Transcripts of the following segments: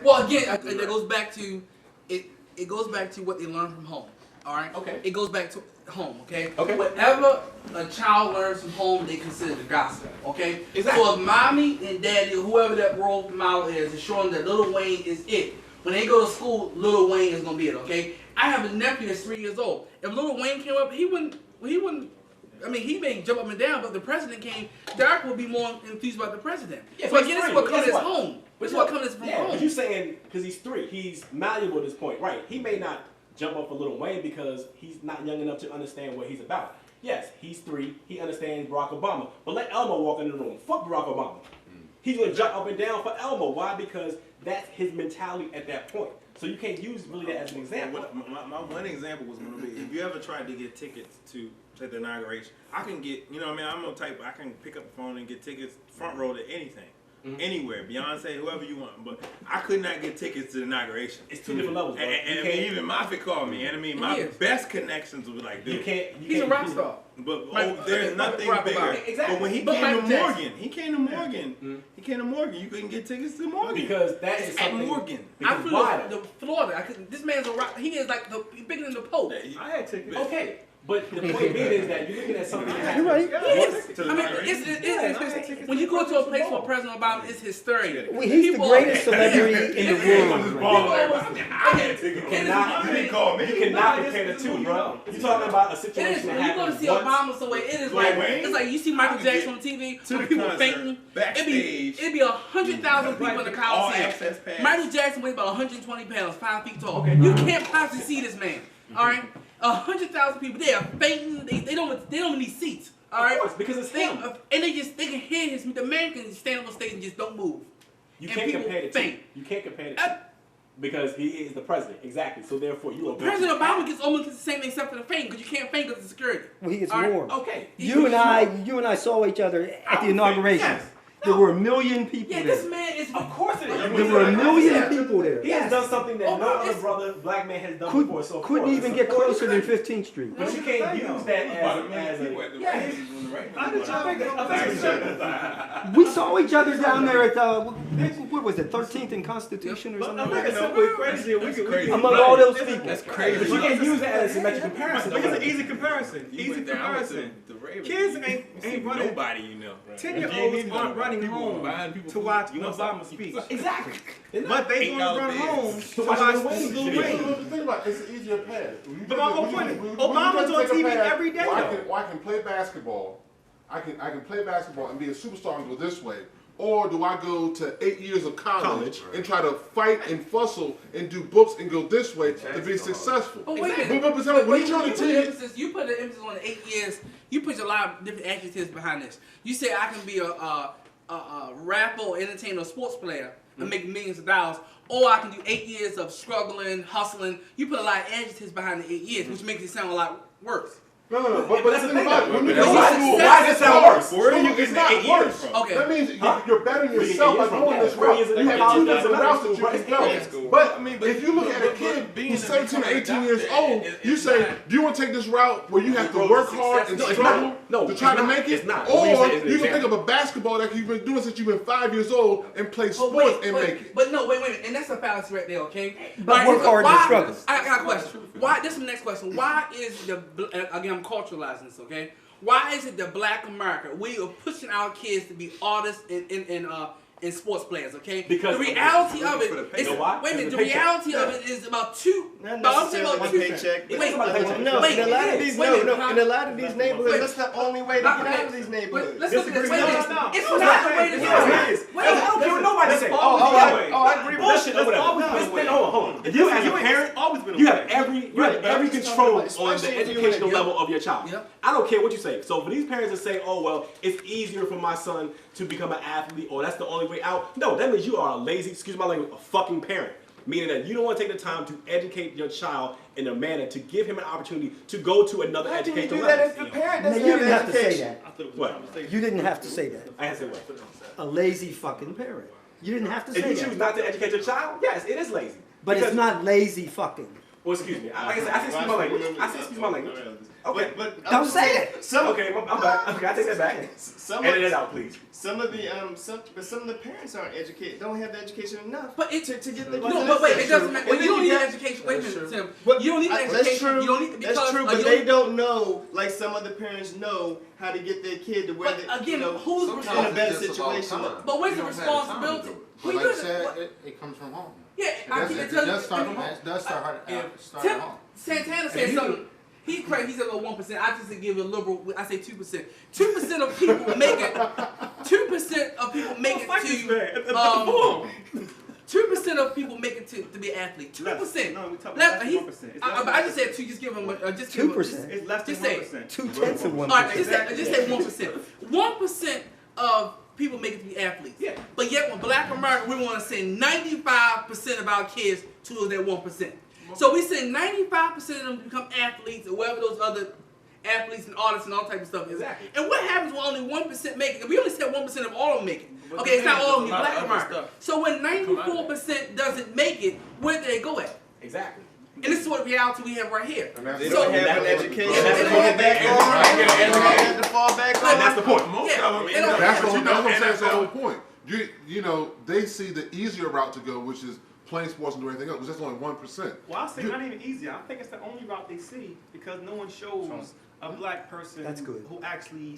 Well, again, it goes back to it goes back to what they learn from home. All right. Okay. It goes back to home. Okay. Okay. Whatever a child learns from home, they consider the gospel. Okay. Exactly. So if mommy and daddy, or whoever that role model is showing that Lil Wayne is it. When they go to school, Lil Wayne is gonna be it. Okay. I have a nephew that's 3 years old. If Lil Wayne came up, he wouldn't. I mean, he may jump up and down, but if the president came, Derek would be more enthused about the president. Yeah, so again, this is what comes as home. This is what comes from home. But you're saying because he's 3, he's malleable at this point, right? He may not jump up for Lil Wayne because he's not young enough to understand what he's about. Yes, he's 3. He understands Barack Obama, but let Elmo walk in the room. Fuck Barack Obama. He's gonna jump up and down for Elmo. Why? Because that's his mentality at that point. So you can't use really that as an example. My one example was going to be, if you ever tried to get tickets to the inauguration, I can get, you know what I mean, I'm no type, I can pick up the phone and get tickets front row to anything. Anywhere, Beyonce, whoever you want, but I could not get tickets to the inauguration. It's 2 different levels, bro. And I mean, even Moffitt called me, and I mean, my best connections was like, dude, he's a rock star. But there's nothing bigger. Exactly. But when he came to Morgan, you couldn't get tickets to Morgan because that is at something. Morgan. I flew to Florida. I couldn't. This man's a rock. He is like bigger than the Pope. I had tickets. Okay. But the point being is that you're looking at something that happens. You're right. I mean, it's when you go to a place where President Obama is historic. Well, he's the greatest celebrity in the world. You cannot compare the two, bro. You're talking about a situation that when you go to see Obama somewhere, it's like you see Michael Jackson on TV, when people fainting. It'd be 100,000 people in the Coliseum. Michael Jackson weighs about 120 pounds, 5 feet tall. You can't possibly see this man. All right. 100,000 people, they are fainting. They don't need seats. All right, of course, because it's him. And they can hear the man can stand up on stage and just don't move. You can't compare the two. You can't compare the two because he is the president. Exactly. So therefore, you are. President Obama gets almost the same except for the faint because you can't faint because of security. Well, he gets more. Okay. You and I saw each other at the inauguration. Yes. There were 1 million people there. This man is. Of course it is. There were 1 million people there. He has done something that no other black man has done before. So couldn't even get closer than 15th Street. But you can't use that as a. We saw each other down there at what was it, 13th and Constitution or something? Among all those people. That's crazy. But you can't use that as a symmetric comparison. It's an easy comparison. Easy comparison. Kids ain't running. Nobody you know. 10-year-olds aren't running home to watch Obama's speech. Exactly. But they going to run home to watch Lil Wayne. Think about it, it's an easier path. But my whole point is, Obama's on TV every day. I can play basketball. I can play basketball and be a superstar and go this way. Or do I go to 8 years of college and try to fight and fussle and do books and go this way to be successful? But wait a minute. When you trying to tell you put the emphasis on the 8 years. You put a lot of different adjectives behind this. You say I can be a rapper, or entertainer, or sports player and make millions of dollars, or I can do 8 years of struggling, hustling. You put a lot of adjectives behind the 8 years, which makes it sound a lot worse. No. But that's the thing about it. When you go to school, why does it sound worse? Where are you getting the 8 years from? Okay. That means you're bettering yourself by going this route. You have 2 different routes that you can go. But if you look at a kid who's 17 or 18 years old, you say, do you want to take this route where you have to work hard and struggle to try to make it? Or you can pick up a basketball that you've been doing since you've been 5 years old and play sports and make it. But no, wait. And that's a fallacy right there, okay? But work hard and struggle. I got a question. This is the next question. Why is again, I'm culturalizing this, okay? Why is it that Black America, we are pushing our kids to be artists and sports players, okay? Because the reality of it is, wait a minute, the reality of it is about two. Not necessarily one paycheck. Wait, no, in a lot of these neighborhoods, that's the only way to get out of these neighborhoods. Let's look at this. It's not not the way to get out. Wait, I don't care what nobody say. I agree with bullshit. Hold on. You as a parent, you have every control on the educational level of your child. I don't care what you say. So for these parents to say, oh well, it's easier for my son to become an athlete, or that's the only way out. No, that means you are a lazy, excuse my language, a fucking parent. Meaning that you don't want to take the time to educate your child in a manner to give him an opportunity to go to another educational level. That if the parent doesn't you didn't have to say that. What? You didn't have to say that. I had to say what? A lazy fucking parent. You didn't have to say that. If you choose not to educate your child, yes, it is lazy. But it's not lazy fucking. Well, excuse me. Like I said, I say excuse my language. I say excuse my language. Okay, but don't say it. Okay, I'm back. Okay, I take that back. Edit it out, please. Some of the parents aren't educated. Don't have the education enough. But to get the. No, but wait, it doesn't matter. Well, you don't need education. Wait a minute, Tim. You don't need education. That's true. You don't need because that's true, but they don't know, like some other parents know, how to get their kid to where they, again, who's in a better situation. But where's the responsibility? But like I said, it comes from home. Yeah, it does start from home. It does start at home. Santana said something. He's crazy. He said, "Oh, 1%." I just give a liberal. I say 2%. 2% of people make it. 2% of people make it to. 2% of people make it to be an athlete. 2%. No, we talking about 1%. I just said 2. Just give him just 2%. It's less than 1%. 2/10 of 1%. All right, just say 1%. 1% of people make it to be athletes. Yeah. But yet, when Black America, we want to send 95% of our kids to that 1%. So we send 95% of them to become athletes or whatever those other athletes and artists and all type of stuff is. Exactly. And what happens when only 1% make it? We only said 1% of all of them make it. Okay, it's not all of them Black America. So when 94% doesn't make it, where do they go at? Exactly. And this is what reality we have right here. They don't have an education. They don't have to fall back on. And that's the point. That's what I'm saying. That's the whole point. You know, they see the easier route to go, which is playing sports and do anything else, which is only 1%. Well, I'll say not even easier. I think it's the only route they see because no one shows a black person who actually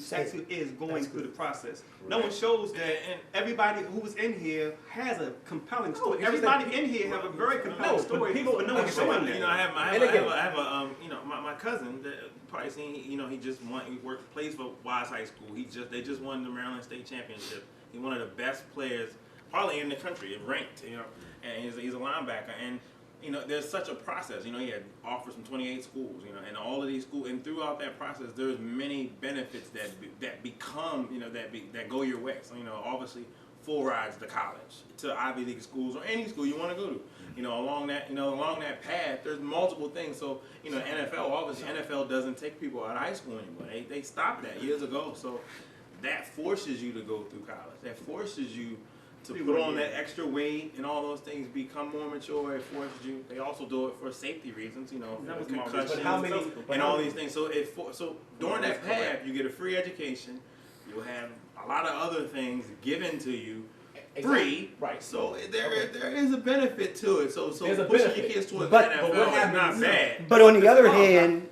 is going through the process. Right. No one shows that, and everybody who's in here has a compelling story. Everybody in here have a very compelling story, but no one's showing that. You know, I have a you know, my cousin that probably seen. You know, he plays for Wise High School. They just won the Maryland State Championship. He's one of the best players probably in the country, ranked. You know, and he's a linebacker and. You know, there's such a process. You know, he had offers from 28 schools. You know, and all of these schools, and throughout that process, there's many benefits that become, you know, that go your way. So, you know, obviously, full rides to college, to Ivy League schools, or any school you want to go to. You know, along that path, there's multiple things. So, you know, NFL, obviously, NFL doesn't take people out of high school anymore. They stopped that years ago. So, that forces you to go through college. That forces you to put on that extra weight and all those things, become more mature. It forces you. They also do it for safety reasons, you know, concussions and all these things. So during that path, you get a free education. You'll have a lot of other things given to you free. Right. So there is a benefit to it. So pushing your kids towards the NFL is not bad. But on the other hand,